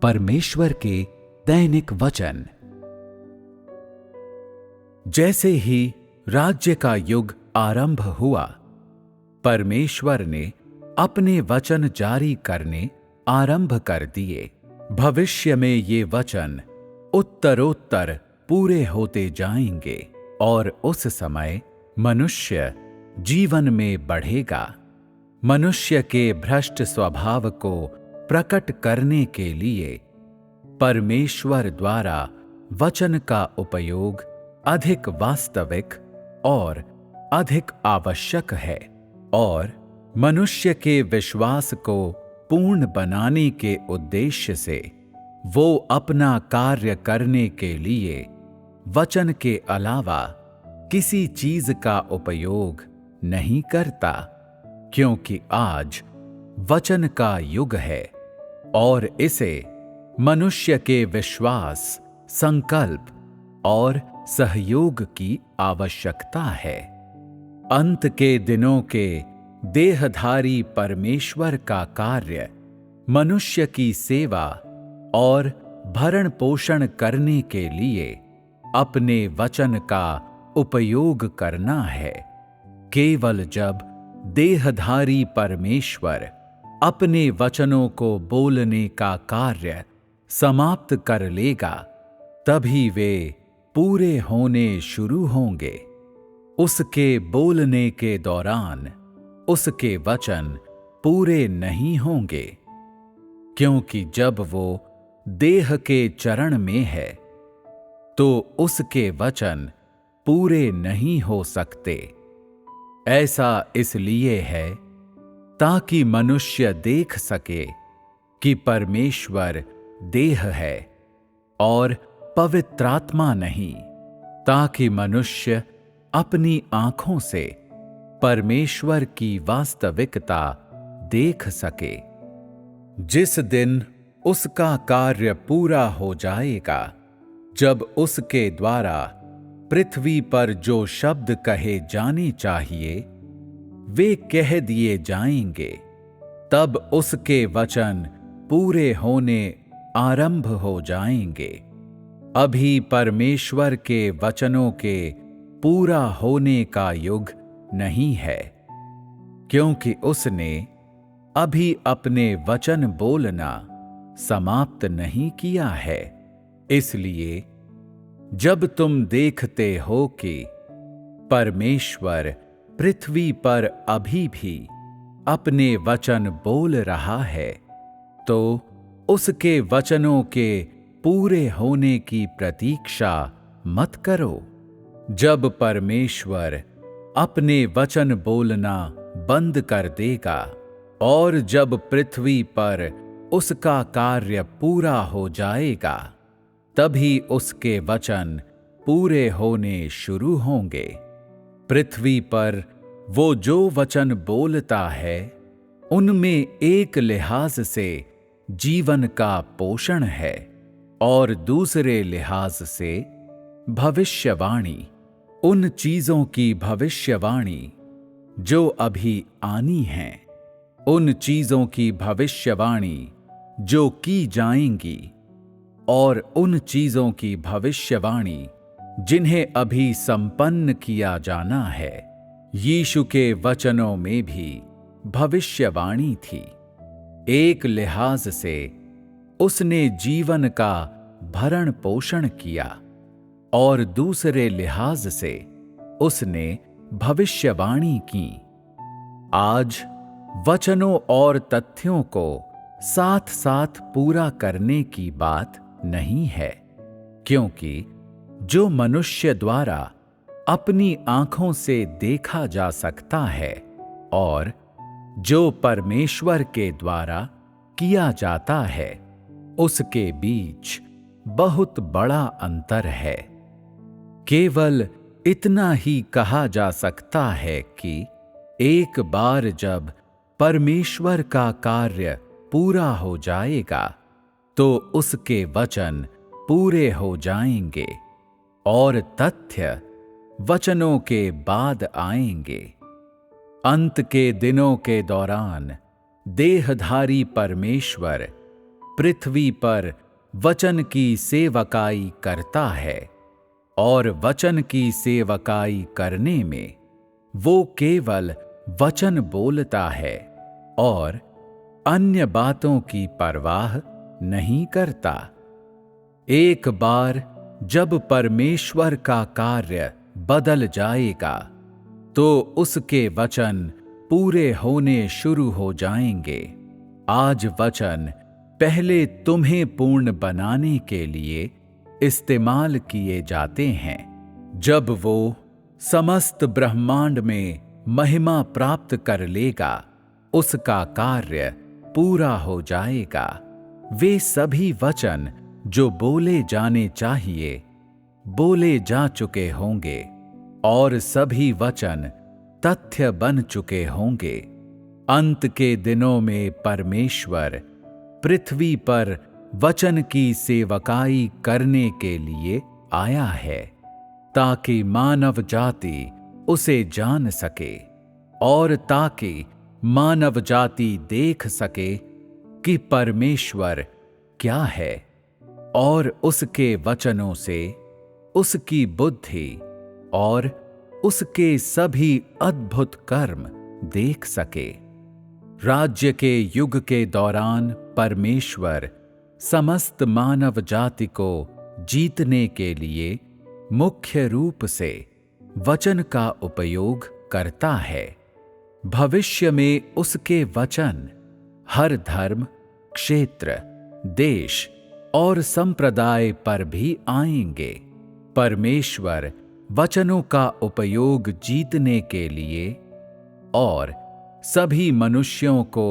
परमेश्वर के दैनिक वचन। जैसे ही राज्य का युग आरंभ हुआ, परमेश्वर ने अपने वचन जारी करने आरंभ कर दिए। भविष्य में ये वचन उत्तरोत्तर पूरे होते जाएंगे और उस समय मनुष्य जीवन में बढ़ेगा। मनुष्य के भ्रष्ट स्वभाव को प्रकट करने के लिए परमेश्वर द्वारा वचन का उपयोग अधिक वास्तविक और अधिक आवश्यक है, और मनुष्य के विश्वास को पूर्ण बनाने के उद्देश्य से वो अपना कार्य करने के लिए वचन के अलावा किसी चीज का उपयोग नहीं करता, क्योंकि आज वचन का युग है और इसे मनुष्य के विश्वास, संकल्प और सहयोग की आवश्यकता है। अंत के दिनों के देहधारी परमेश्वर का कार्य मनुष्य की सेवा और भरण पोषण करने के लिए अपने वचन का उपयोग करना है। केवल जब देहधारी परमेश्वर अपने वचनों को बोलने का कार्य समाप्त कर लेगा, तभी वे पूरे होने शुरू होंगे। उसके बोलने के दौरान उसके वचन पूरे नहीं होंगे, क्योंकि जब वो देह के चरण में है तो उसके वचन पूरे नहीं हो सकते। ऐसा इसलिए है ताकि मनुष्य देख सके कि परमेश्वर देह है और पवित्रात्मा नहीं, ताकि मनुष्य अपनी आंखों से परमेश्वर की वास्तविकता देख सके। जिस दिन उसका कार्य पूरा हो जाएगा, जब उसके द्वारा पृथ्वी पर जो शब्द कहे जाने चाहिए वे कह दिए जाएंगे, तब उसके वचन पूरे होने आरंभ हो जाएंगे। अभी परमेश्वर के वचनों के पूरा होने का युग नहीं है, क्योंकि उसने अभी अपने वचन बोलना समाप्त नहीं किया है। इसलिए जब तुम देखते हो कि परमेश्वर पृथ्वी पर अभी भी अपने वचन बोल रहा है, तो उसके वचनों के पूरे होने की प्रतीक्षा मत करो। जब परमेश्वर अपने वचन बोलना बंद कर देगा और जब पृथ्वी पर उसका कार्य पूरा हो जाएगा, तभी उसके वचन पूरे होने शुरू होंगे। पृथ्वी पर वो जो वचन बोलता है, उनमें एक लिहाज से जीवन का पोषण है और दूसरे लिहाज से भविष्यवाणी, उन चीजों की भविष्यवाणी जो अभी आनी हैं, उन चीजों की भविष्यवाणी जो की जाएंगी और उन चीजों की भविष्यवाणी जिन्हें अभी संपन्न किया जाना है। यीशु के वचनों में भी भविष्यवाणी थी। एक लिहाज से उसने जीवन का भरण पोषण किया और दूसरे लिहाज से उसने भविष्यवाणी की। आज वचनों और तथ्यों को साथ साथ पूरा करने की बात नहीं है, क्योंकि जो मनुष्य द्वारा अपनी आंखों से देखा जा सकता है और जो परमेश्वर के द्वारा किया जाता है, उसके बीच बहुत बड़ा अंतर है। केवल इतना ही कहा जा सकता है कि एक बार जब परमेश्वर का कार्य पूरा हो जाएगा, तो उसके वचन पूरे हो जाएंगे और तथ्य वचनों के बाद आएंगे। अंत के दिनों के दौरान देहधारी परमेश्वर पृथ्वी पर वचन की सेवकाई करता है, और वचन की सेवकाई करने में वो केवल वचन बोलता है और अन्य बातों की परवाह नहीं करता। एक बार जब परमेश्वर का कार्य बदल जाएगा तो उसके वचन पूरे होने शुरू हो जाएंगे। आज वचन पहले तुम्हें पूर्ण बनाने के लिए इस्तेमाल किए जाते हैं। जब वो समस्त ब्रह्मांड में महिमा प्राप्त कर लेगा, उसका कार्य पूरा हो जाएगा। वे सभी वचन जो बोले जाने चाहिए, बोले जा चुके होंगे और सभी वचन तथ्य बन चुके होंगे। अंत के दिनों में परमेश्वर पृथ्वी पर वचन की सेवकाई करने के लिए आया है, ताकि मानव जाति उसे जान सके और ताकि मानव जाति देख सके कि परमेश्वर क्या है, और उसके वचनों से उसकी बुद्धि और उसके सभी अद्भुत कर्म देख सके। राज्य के युग के दौरान परमेश्वर समस्त मानव जाति को जीतने के लिए मुख्य रूप से वचन का उपयोग करता है। भविष्य में उसके वचन हर धर्म, क्षेत्र, देश और संप्रदाय पर भी आएंगे। परमेश्वर वचनों का उपयोग जीतने के लिए और सभी मनुष्यों को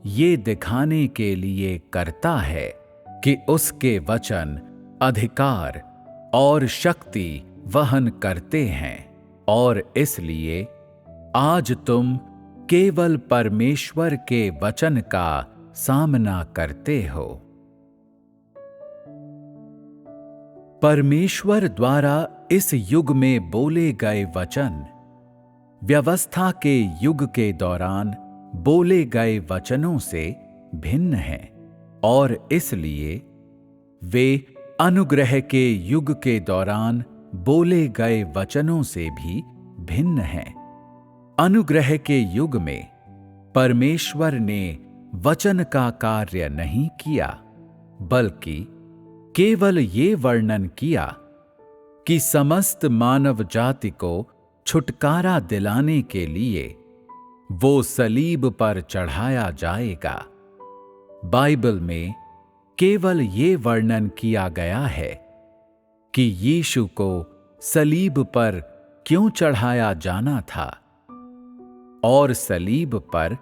ये दिखाने के लिए करता है कि उसके वचन अधिकार और शक्ति वहन करते हैं, और इसलिए आज तुम केवल परमेश्वर के वचन का सामना करते हो। परमेश्वर द्वारा इस युग में बोले गए वचन व्यवस्था के युग के दौरान बोले गए वचनों से भिन्न हैं, और इसलिए वे अनुग्रह के युग के दौरान बोले गए वचनों से भी भिन्न हैं। अनुग्रह के युग में परमेश्वर ने वचन का कार्य नहीं किया, बल्कि केवल ये वर्णन किया कि समस्त मानव जाति को छुटकारा दिलाने के लिए वो सलीब पर चढ़ाया जाएगा। बाइबल में केवल ये वर्णन किया गया है कि यीशु को सलीब पर क्यों चढ़ाया जाना था और सलीब पर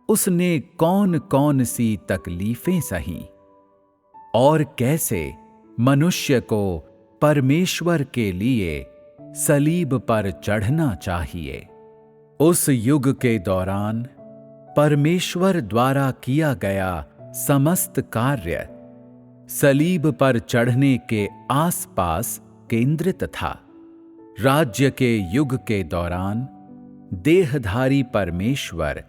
उसने कौन कौन सी तकलीफें सही और कैसे मनुष्य को परमेश्वर के लिए सलीब पर चढ़ना चाहिए। उस युग के दौरान परमेश्वर द्वारा किया गया समस्त कार्य सलीब पर चढ़ने के आसपास केंद्रित था। राज्य के युग के दौरान देहधारी परमेश्वर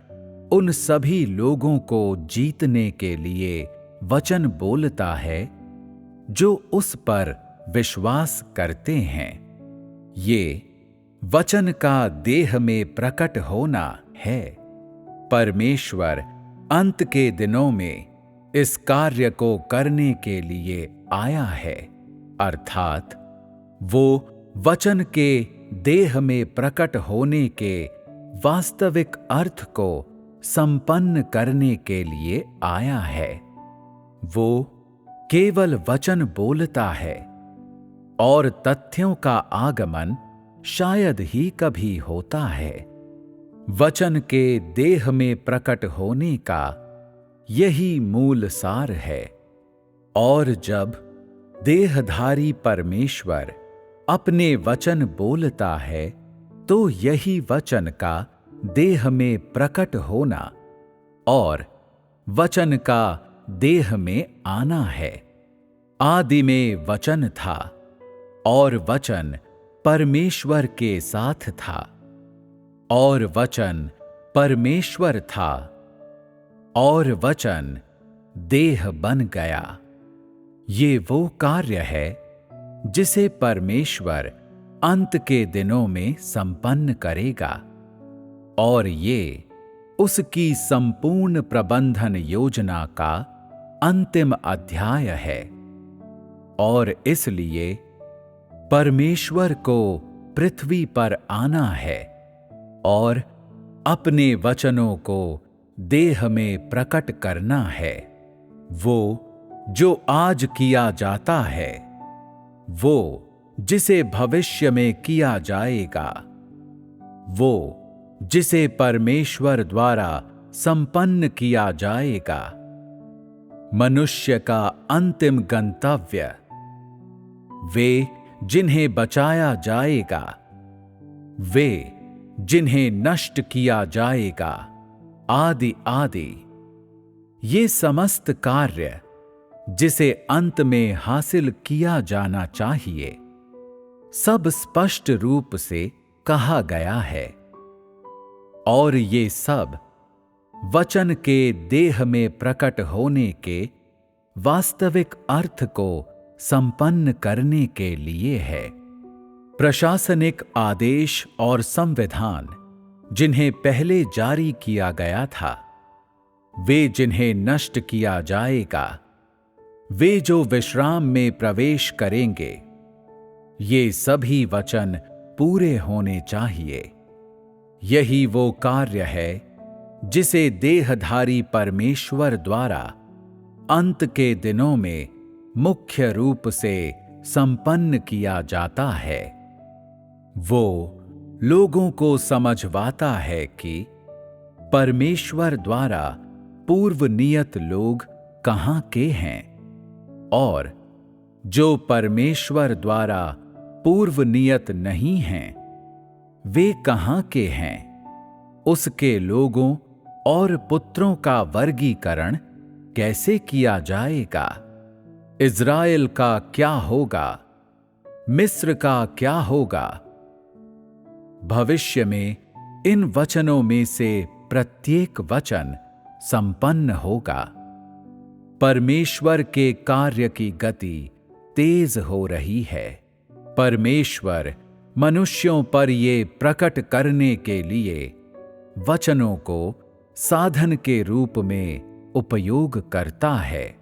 उन सभी लोगों को जीतने के लिए वचन बोलता है जो उस पर विश्वास करते हैं। ये वचन का देह में प्रकट होना है। परमेश्वर अंत के दिनों में इस कार्य को करने के लिए आया है, अर्थात वो वचन के देह में प्रकट होने के वास्तविक अर्थ को संपन्न करने के लिए आया है। वो केवल वचन बोलता है और तथ्यों का आगमन शायद ही कभी होता है। वचन के देह में प्रकट होने का यही मूल सार है, और जब देहधारी परमेश्वर अपने वचन बोलता है तो यही वचन का देह में प्रकट होना और वचन का देह में आना है। आदि में वचन था और वचन परमेश्वर के साथ था और वचन परमेश्वर था और वचन देह बन गया। ये वो कार्य है जिसे परमेश्वर अंत के दिनों में संपन्न करेगा, और ये उसकी संपूर्ण प्रबंधन योजना का अंतिम अध्याय है। और इसलिए परमेश्वर को पृथ्वी पर आना है और अपने वचनों को देह में प्रकट करना है। वो जो आज किया जाता है, वो जिसे भविष्य में किया जाएगा, वो जिसे परमेश्वर द्वारा संपन्न किया जाएगा। मनुष्य का अंतिम गंतव्य, वे जिन्हें बचाया जाएगा, वे जिन्हें नष्ट किया जाएगा, आदि आदि। ये समस्त कार्य जिसे अंत में हासिल किया जाना चाहिए, सब स्पष्ट रूप से कहा गया है। और ये सब वचन के देह में प्रकट होने के वास्तविक अर्थ को संपन्न करने के लिए है। प्रशासनिक आदेश और संविधान जिन्हें पहले जारी किया गया था, वे जिन्हें नष्ट किया जाएगा, वे जो विश्राम में प्रवेश करेंगे, ये सभी वचन पूरे होने चाहिए। यही वो कार्य है जिसे देहधारी परमेश्वर द्वारा अंत के दिनों में मुख्य रूप से संपन्न किया जाता है। वो लोगों को समझवाता है कि परमेश्वर द्वारा पूर्व नियत लोग कहाँ के हैं, और जो परमेश्वर द्वारा पूर्व नियत नहीं हैं, वे कहाँ के हैं। उसके लोगों और पुत्रों का वर्गीकरण कैसे किया जाएगा? इज़राइल का क्या होगा? मिस्र का क्या होगा? भविष्य में इन वचनों में से प्रत्येक वचन संपन्न होगा। परमेश्वर के कार्य की गति तेज हो रही है। परमेश्वर मनुष्यों पर ये प्रकट करने के लिए वचनों को साधन के रूप में उपयोग करता है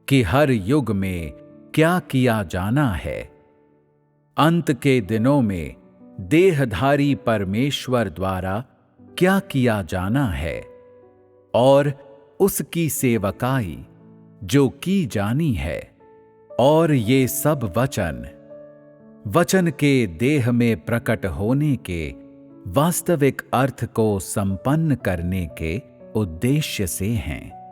कि हर युग में क्या किया जाना है। अंत के दिनों में देहधारी परमेश्वर द्वारा क्या किया जाना है, और उसकी सेवकाई जो की जानी है। और ये सब वचन के देह में प्रकट होने के वास्तविक अर्थ को संपन्न करने के उद्देश्य से हैं।